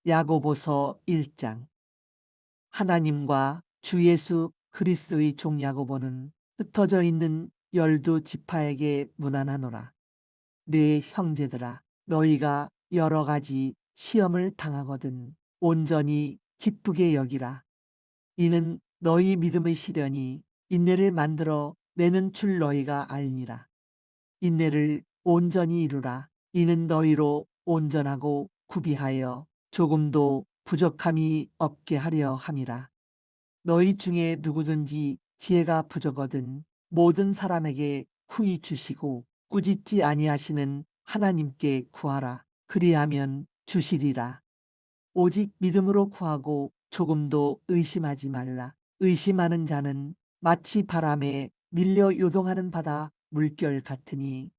야고보서 1장. 하나님과 주 예수 그리스도의 종 야고보는 흩어져 있는 12지파에게 문안하노라. 내 형제들아, 너희가 여러 가지 시험을 당하거든 온전히 기쁘게 여기라. 이는 너희 믿음의 시련이 인내를 만들어 내는 줄 너희가 알니라. 인내를 온전히 이루라. 이는 너희로 온전하고 구비하여 조금도 부족함이 없게 하려 함이라. 너희 중에 누구든지 지혜가 부족하든 모든 사람에게 후히 주시고 꾸짖지 아니하시는 하나님께 구하라. 그리하면 주시리라. 오직 믿음으로 구하고 조금도 의심하지 말라. 의심하는 자는 마치 바람에 밀려 요동하는 바다 물결 같으니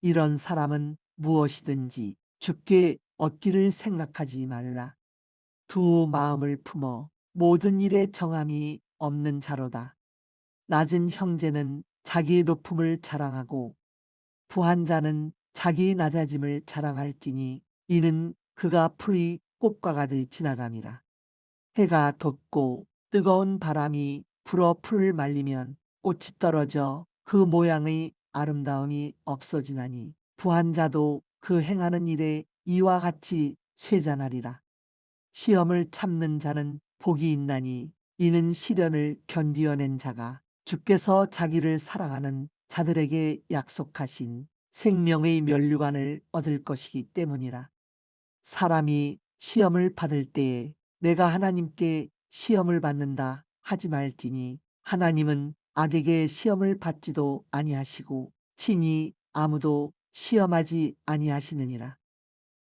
이런 사람은 무엇이든지 주께 얻기를 생각하지 말라. 두 마음을 품어 모든 일에 정함이 없는 자로다. 낮은 형제는 자기의 높음을 자랑하고 부한 자는 자기의 낮아짐을 자랑할지니 이는 그가 풀이 꽃과 가듯이 지나감이라. 해가 돋고 뜨거운 바람이 불어 풀을 말리면 꽃이 떨어져 그 모양의 아름다움이 없어지나니 부한 자도 그 행하는 일에 이와 같이 쇠잔하리라. 시험을 참는 자는 복이 있나니 이는 시련을 견디어낸 자가 주께서 자기를 사랑하는 자들에게 약속하신 생명의 면류관을 얻을 것이기 때문이라. 사람이 시험을 받을 때에 내가 하나님께 시험을 받는다 하지 말지니 하나님은 악에게 시험을 받지도 아니하시고 친히 아무도 시험하지 아니하시느니라.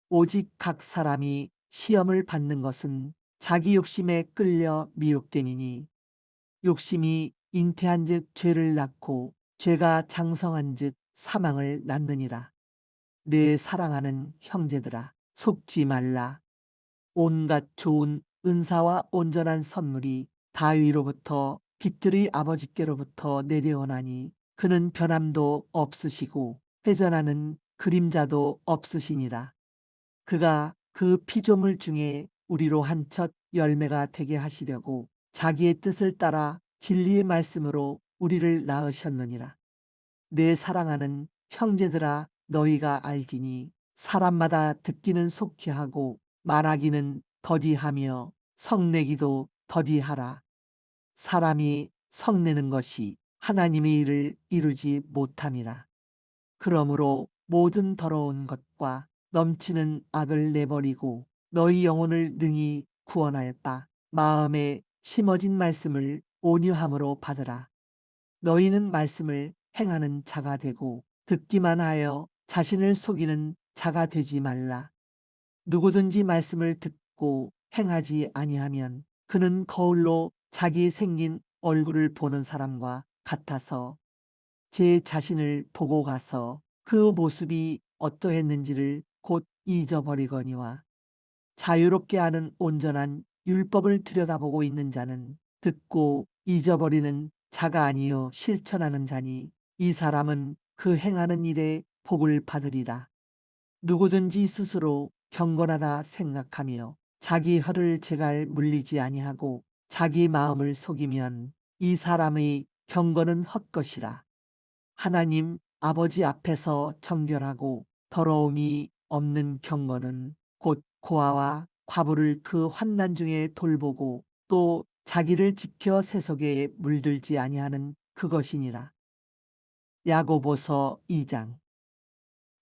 오직 각 사람이 시험을 받는 것은 자기 욕심에 끌려 미혹됨이니 욕심이 잉태한즉 죄를 낳고 죄가 장성한즉 사망을 낳느니라. 내 사랑하는 형제들아, 속지 말라. 온갖 좋은 은사와 온전한 선물이 다위로부터 빛들의 아버지께로부터 내려오나니 그는 변함도 없으시고 회전하는 그림자도 없으시니라. 그가 그 피조물 중에 우리로 한 첫 열매가 되게 하시려고 자기의 뜻을 따라 진리의 말씀으로 우리를 낳으셨느니라. 내 사랑하는 형제들아, 너희가 알지니 사람마다 듣기는 속히 하고 말하기는 더디하며 성내기도 더디하라. 사람이 성내는 것이 하나님의 일을 이루지 못함이라. 그러므로 모든 더러운 것과 넘치는 악을 내버리고 너희 영혼을 능히 구원할 바 마음에 심어진 말씀을 온유함으로 받으라. 너희는 말씀을 행하는 자가 되고 듣기만 하여 자신을 속이는 자가 되지 말라. 누구든지 말씀을 듣고 행하지 아니하면 그는 거울로 자기 생긴 얼굴을 보는 사람과 같아서 제 자신을 보고 가서 그 모습이 어떠했는지를 곧 잊어버리거니와 자유롭게 하는 온전한 율법을 들여다보고 있는 자는 듣고 잊어버리는 자가 아니요 실천하는 자니 이 사람은 그 행하는 일에 복을 받으리라. 누구든지 스스로 경건하다 생각하며 자기 혀를 제갈 물리지 아니하고 자기 마음을 속이면 이 사람의 경건은 헛것이라. 하나님 아버지 앞에서 정결하고 더러움이 없는 경건은 곧 고아와 과부를 그 환난 중에 돌보고 또 자기를 지켜 세속에 물들지 아니하는 그것이니라. 야고보서 2장.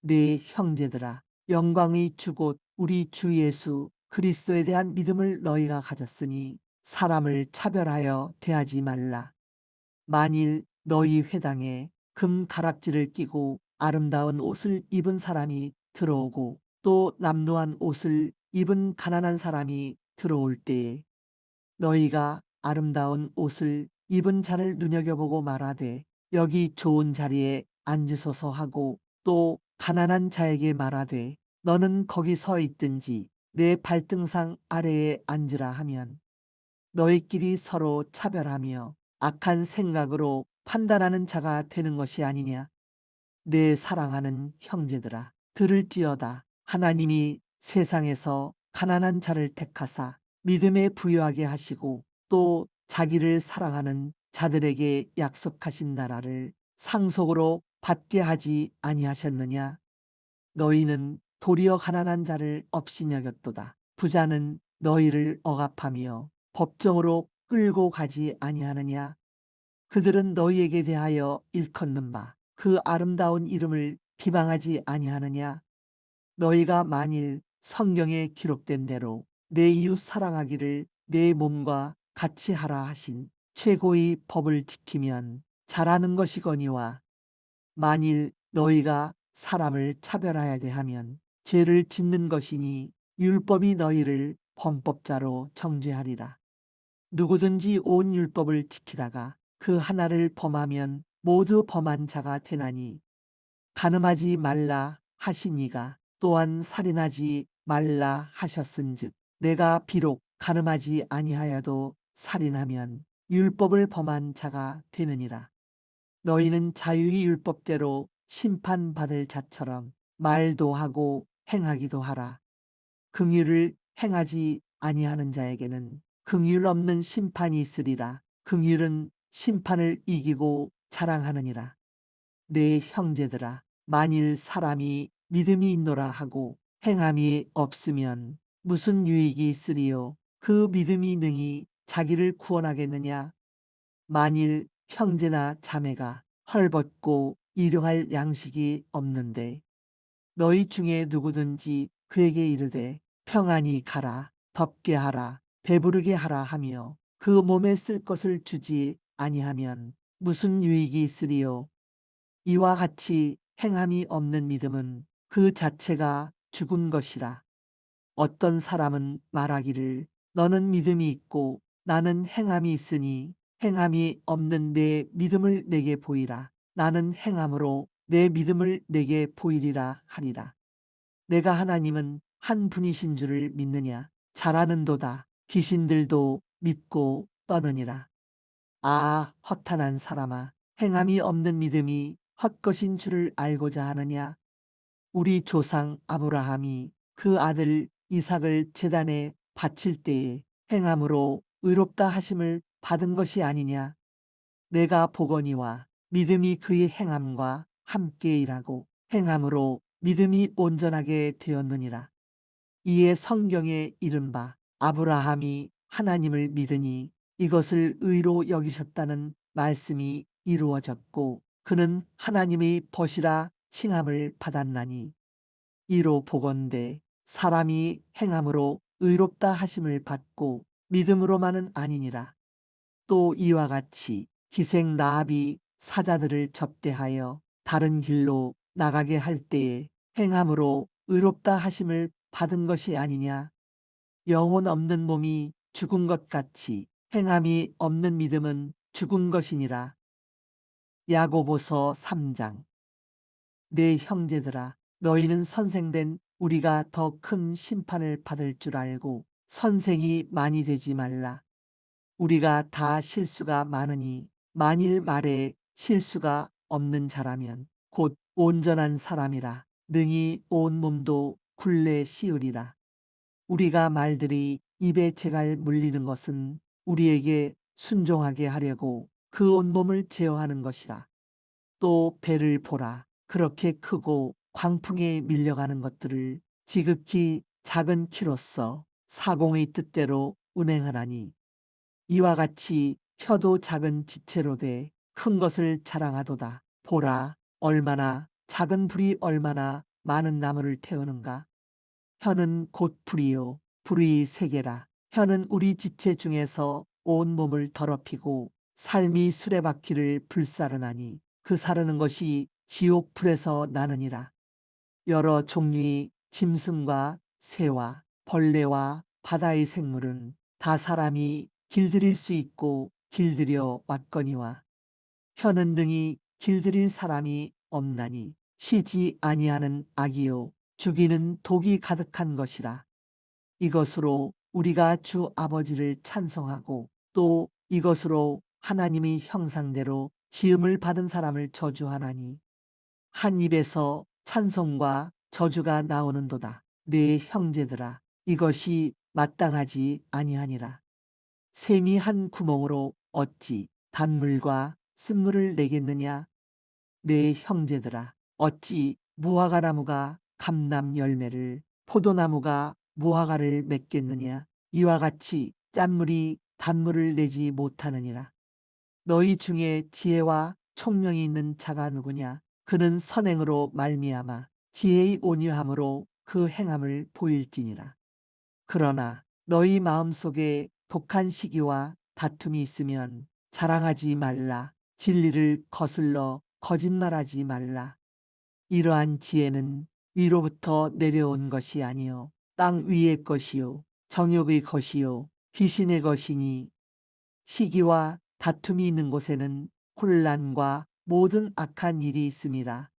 네 형제들아, 영광의 주 곧 우리 주 예수 그리스도에 대한 믿음을 너희가 가졌으니 사람을 차별하여 대하지 말라. 만일 너희 회당에 금 가락지를 끼고 아름다운 옷을 입은 사람이 들어오고 또 남루한 옷을 입은 가난한 사람이 들어올 때에 너희가 아름다운 옷을 입은 자를 눈여겨보고 말하되 여기 좋은 자리에 앉으소서 하고 또 가난한 자에게 말하되 너는 거기 서 있든지 내 발등상 아래에 앉으라 하면 너희끼리 서로 차별하며 악한 생각으로 판단하는 자가 되는 것이 아니냐. 내 사랑하는 형제들아, 들을지어다. 하나님이 세상에서 가난한 자를 택하사 믿음에 부유하게 하시고 또 자기를 사랑하는 자들에게 약속하신 나라를 상속으로 받게 하지 아니하셨느냐. 너희는 도리어 가난한 자를 없이 여겼도다. 부자는 너희를 억압하며 법정으로 끌고 가지 아니하느냐. 그들은 너희에게 대하여 일컫는 바 그 아름다운 이름을 비방하지 아니하느냐. 너희가 만일 성경에 기록된 대로 내 이웃 사랑하기를 내 몸과 같이 하라 하신 최고의 법을 지키면 잘하는 것이거니와, 만일 너희가 사람을 차별하여야 하면 죄를 짓는 것이니 율법이 너희를 범법자로 정죄하리라. 누구든지 온 율법을 지키다가 그 하나를 범하면 모두 범한 자가 되나니, 간음하지 말라 하시니가 또한 살인하지 말라 하셨은즉 내가 비록 간음하지 아니하여도 살인하면 율법을 범한 자가 되느니라. 너희는 자유의 율법대로 심판받을 자처럼 말도 하고 행하기도 하라. 긍휼을 행하지 아니하는 자에게는 긍휼 없는 심판이 있으리라. 긍휼은 심판을 이기고 자랑하느니라. 내 형제들아, 만일 사람이 믿음이 있노라 하고 행함이 없으면 무슨 유익이 있으리요? 그 믿음이 능히 자기를 구원하겠느냐? 만일 형제나 자매가 헐벗고 일용할 양식이 없는데 너희 중에 누구든지 그에게 이르되 평안히 가라, 덥게 하라, 배부르게 하라 하며 그 몸에 쓸 것을 주지 아니하면 무슨 유익이 있으리요? 이와 같이 행함이 없는 믿음은 그 자체가 죽은 것이라. 어떤 사람은 말하기를 너는 믿음이 있고 나는 행함이 있으니 행함이 없는 내 믿음을 내게 보이라. 나는 행함으로 내 믿음을 내게 보이리라 하리라. 내가 하나님은 한 분이신 줄을 믿느냐? 잘 아는도다. 귀신들도 믿고 떠느니라. 아, 허탄한 사람아, 행함이 없는 믿음이 헛것인 줄을 알고자 하느냐? 우리 조상 아브라함이 그 아들 이삭을 제단에 바칠 때에 행함으로 의롭다 하심을 받은 것이 아니냐? 내가 보거니와 믿음이 그의 행함과 함께 일하고 행함으로 믿음이 온전하게 되었느니라. 이에 성경에 이른바 아브라함이 하나님을 믿으니 이것을 의로 여기셨다는 말씀이 이루어졌고 그는 하나님의 벗이라 칭함을 받았나니, 이로 보건대 사람이 행함으로 의롭다 하심을 받고 믿음으로만은 아니니라. 또 이와 같이 기생 라합이 사자들을 접대하여 다른 길로 나가게 할 때에 행함으로 의롭다 하심을 받은 것이 아니냐. 영혼 없는 몸이 죽은 것 같이 행함이 없는 믿음은 죽은 것이니라. 야고보서 3장. 내 형제들아, 너희는 선생된 우리가 더 큰 심판을 받을 줄 알고 선생이 많이 되지 말라. 우리가 다 실수가 많으니 만일 말에 실수가 없는 자라면 곧 온전한 사람이라 능히 온 몸도 굴레 씌우리라. 우리가 말들이 입에 재갈 물리는 것은 우리에게 순종하게 하려고 그 온몸을 제어하는 것이라. 또 배를 보라. 그렇게 크고 광풍에 밀려가는 것들을 지극히 작은 키로서 사공의 뜻대로 운행하나니, 이와 같이 혀도 작은 지체로 돼 큰 것을 자랑하도다. 보라, 얼마나 작은 불이 얼마나 많은 나무를 태우는가. 혀는 곧 불이요 불의 세계라. 혀는 우리 지체 중에서 온 몸을 더럽히고 삶이 수레바퀴를 불사르나니 그 사르는 것이 지옥 불에서 나느니라. 여러 종류의 짐승과 새와 벌레와 바다의 생물은 다 사람이 길들일 수 있고 길들여 왔거니와, 혀는 능히 길들일 사람이 없나니 쉬지 아니하는 악이요 죽이는 독이 가득한 것이라. 이것으로 우리가 주 아버지를 찬송하고 또 이것으로 하나님의 형상대로 지음을 받은 사람을 저주하나니, 한 입에서 찬송과 저주가 나오는도다. 내 형제들아, 이것이 마땅하지 아니하니라. 샘이 한 구멍으로 어찌 단물과 쓴물을 내겠느냐. 내 형제들아, 어찌 무화과 나무가 감람 열매를, 포도나무가 무화과를 맺겠느냐. 이와 같이 짠물이 단물을 내지 못하느니라. 너희 중에 지혜와 총명이 있는 자가 누구냐. 그는 선행으로 말미암아 지혜의 온유함으로 그 행함을 보일지니라. 그러나 너희 마음속에 독한 시기와 다툼이 있으면 자랑하지 말라. 진리를 거슬러 거짓말하지 말라. 이러한 지혜는 위로부터 내려온 것이 아니요 땅 위의 것이요 정욕의 것이요 귀신의 것이니, 시기와 다툼이 있는 곳에는 혼란과 모든 악한 일이 있음이라.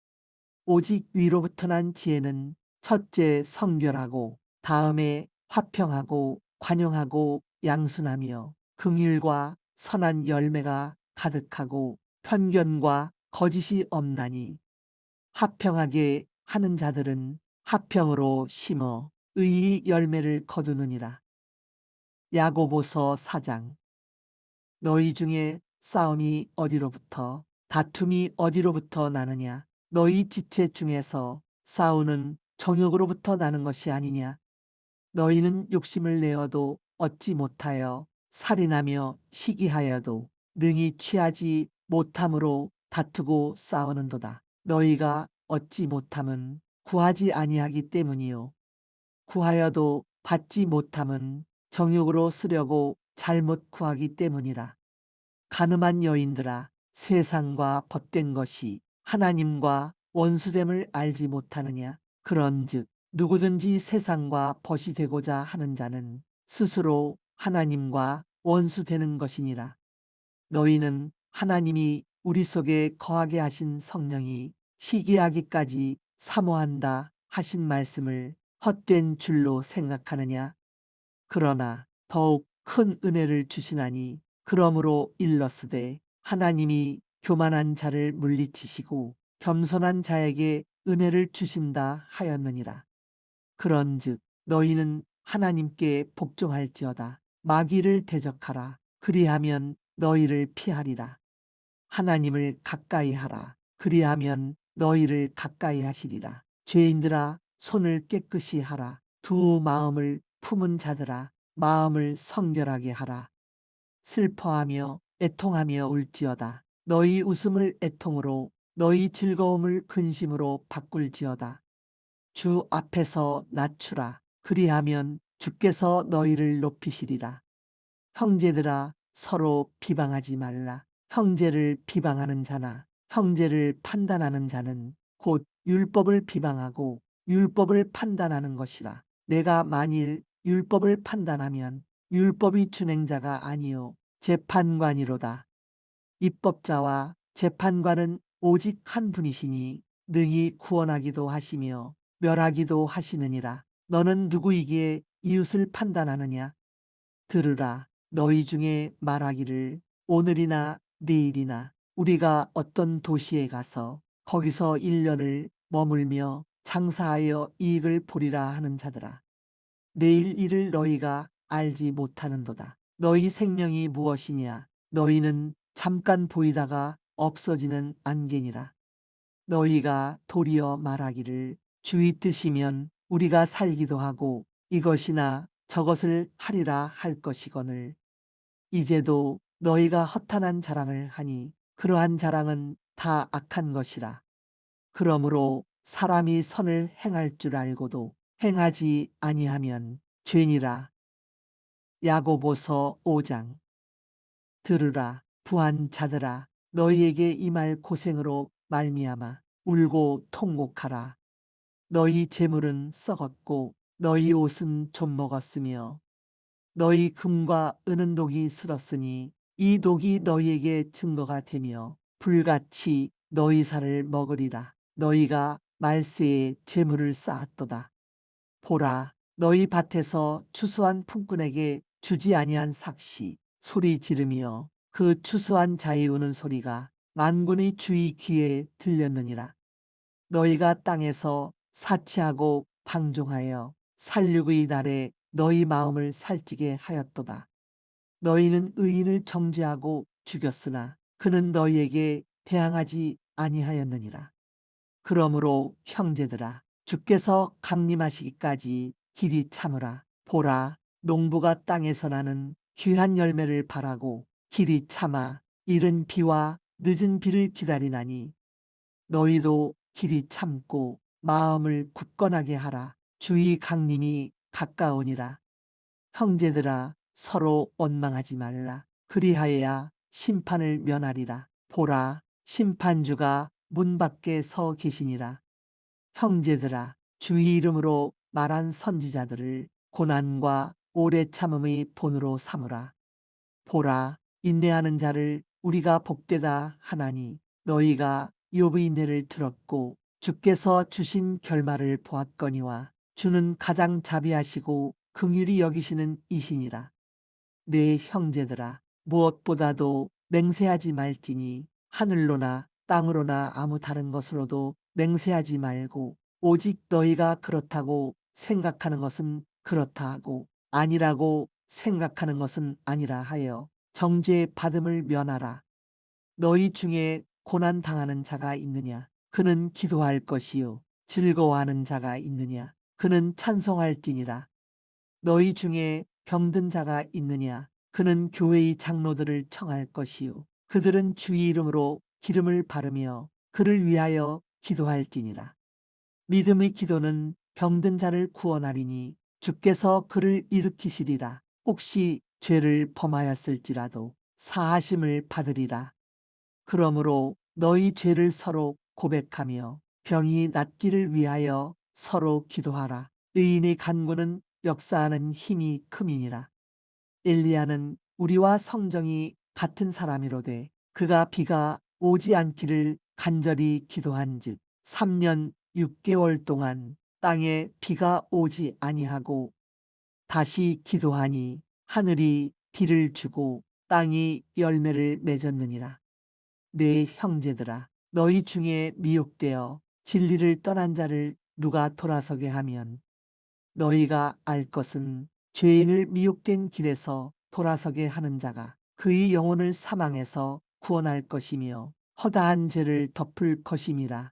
오직 위로부터 난 지혜는 첫째 성결하고 다음에 화평하고 관용하고 양순하며 긍휼과 선한 열매가 가득하고 편견과 거짓이 없나니, 화평하게 하는 자들은 화평으로 심어 의의 열매를 거두느니라. 야고보서 4장. 너희 중에 싸움이 어디로부터 다툼이 어디로부터 나느냐. 너희 지체 중에서 싸우는 정욕으로부터 나는 것이 아니냐. 너희는 욕심을 내어도 얻지 못하여 살인하며 시기하여도 능히 취하지 못함으로 다투고 싸우는도다. 너희가 얻지 못함은 구하지 아니하기 때문이요 구하여도 받지 못함은 정욕으로 쓰려고 잘못 구하기 때문이라. 가늠한 여인들아, 세상과 벗된 것이 하나님과 원수됨을 알지 못하느냐. 그런즉 누구든지 세상과 벗이 되고자 하는 자는 스스로 하나님과 원수되는 것이니라. 너희는 하나님이 우리 속에 거하게 하신 성령이 시기하기까지 사모한다 하신 말씀을 헛된 줄로 생각하느냐. 그러나 더욱 큰 은혜를 주시나니, 그러므로 일렀으되 하나님이 교만한 자를 물리치시고 겸손한 자에게 은혜를 주신다 하였느니라. 그런즉 너희는 하나님께 복종할지어다. 마귀를 대적하라. 그리하면 너희를 피하리라. 하나님을 가까이 하라. 그리하면 너희를 가까이 하시리라. 죄인들아, 손을 깨끗이 하라. 두 마음을 품은 자들아, 마음을 성결하게 하라. 슬퍼하며 애통하며 울지어다. 너희 웃음을 애통으로, 너희 즐거움을 근심으로 바꿀지어다. 주 앞에서 낮추라. 그리하면 주께서 너희를 높이시리라. 형제들아, 서로 비방하지 말라. 형제를 비방하는 자나 형제를 판단하는 자는 곧 율법을 비방하고 율법을 판단하는 것이라. 내가 만일 율법을 판단하면 율법이 준행자가 아니요 재판관이로다. 입법자와 재판관은 오직 한 분이시니 능히 구원하기도 하시며 멸하기도 하시느니라. 너는 누구이기에 이웃을 판단하느냐. 들으라. 너희 중에 말하기를 오늘이나 내일이나 우리가 어떤 도시에 가서 거기서 1년을 머물며 장사하여 이익을 보리라 하는 자들아. 내일 일을 너희가 알지 못하는도다. 너희 생명이 무엇이냐. 너희는 잠깐 보이다가 없어지는 안개니라. 너희가 도리어 말하기를 주의 뜻이면 우리가 살기도 하고 이것이나 저것을 하리라 할 것이거늘, 이제도 너희가 허탄한 자랑을 하니 그러한 자랑은 다 악한 것이라. 그러므로 사람이 선을 행할 줄 알고도 행하지 아니하면 죄니라. 야고보서 5장. 들으라. 부한 자들아, 너희에게 임할 고생으로 말미암아 울고 통곡하라. 너희 재물은 썩었고 너희 옷은 좀 먹었으며 너희 금과 은은 독이 슬었으니 이 독이 너희에게 증거가 되며 불같이 너희 살을 먹으리라. 너희가 말세에 재물을 쌓았도다. 보라, 너희 밭에서 추수한 품꾼에게 주지 아니한 삭시 소리 지르며 그 추수한 자의 우는 소리가 만군의 주의 귀에 들렸느니라. 너희가 땅에서 사치하고 방종하여 살육의 날에 너희 마음을 살찌게 하였도다. 너희는 의인을 정죄하고 죽였으나 그는 너희에게 대항하지 아니하였느니라. 그러므로 형제들아, 주께서 강림하시기까지 길이 참으라. 보라, 농부가 땅에서 나는 귀한 열매를 바라고 길이 참아 이른 비와 늦은 비를 기다리나니 너희도 길이 참고 마음을 굳건하게 하라. 주의 강림이 가까우니라. 형제들아, 서로 원망하지 말라. 그리하여야 심판을 면하리라. 보라, 심판주가 문 밖에 서 계시니라. 형제들아, 주의 이름으로 말한 선지자들을 고난과 오래 참음의 본으로 삼으라. 보라, 인내하는 자를 우리가 복되다 하나니 너희가 욥의 인내를 들었고 주께서 주신 결말을 보았거니와 주는 가장 자비하시고 긍휼히 여기시는 이시니라. 내 형제들아, 무엇보다도 맹세하지 말지니 하늘로나 땅으로나 아무 다른 것으로도 맹세하지 말고 오직 너희가 그렇다고 생각하는 것은 그렇다 하고 아니라고 생각하는 것은 아니라 하여 정죄 받음을 면하라. 너희 중에 고난 당하는 자가 있느냐? 그는 기도할 것이요. 즐거워하는 자가 있느냐? 그는 찬송할지니라. 너희 중에 병든 자가 있느냐? 그는 교회의 장로들을 청할 것이요. 그들은 주의 이름으로 기름을 바르며 그를 위하여 기도할지니라. 믿음의 기도는 병든 자를 구원하리니 주께서 그를 일으키시리라. 혹시 죄를 범하였을지라도 사하심을 받으리라. 그러므로 너희 죄를 서로 고백하며 병이 낫기를 위하여 서로 기도하라. 의인의 간구는 역사하는 힘이 큼이니라. 엘리야는 우리와 성정이 같은 사람이로되 그가 비가 오지 않기를 간절히 기도한즉 3년 6개월 동안 땅에 비가 오지 아니하고 다시 기도하니 하늘이 비를 주고 땅이 열매를 맺었느니라. 내 형제들아, 너희 중에 미혹되어 진리를 떠난 자를 누가 돌아서게 하면 너희가 알 것은 죄인을 미혹된 길에서 돌아서게 하는 자가 그의 영혼을 사망에서 구원할 것이며 허다한 죄를 덮을 것임이라.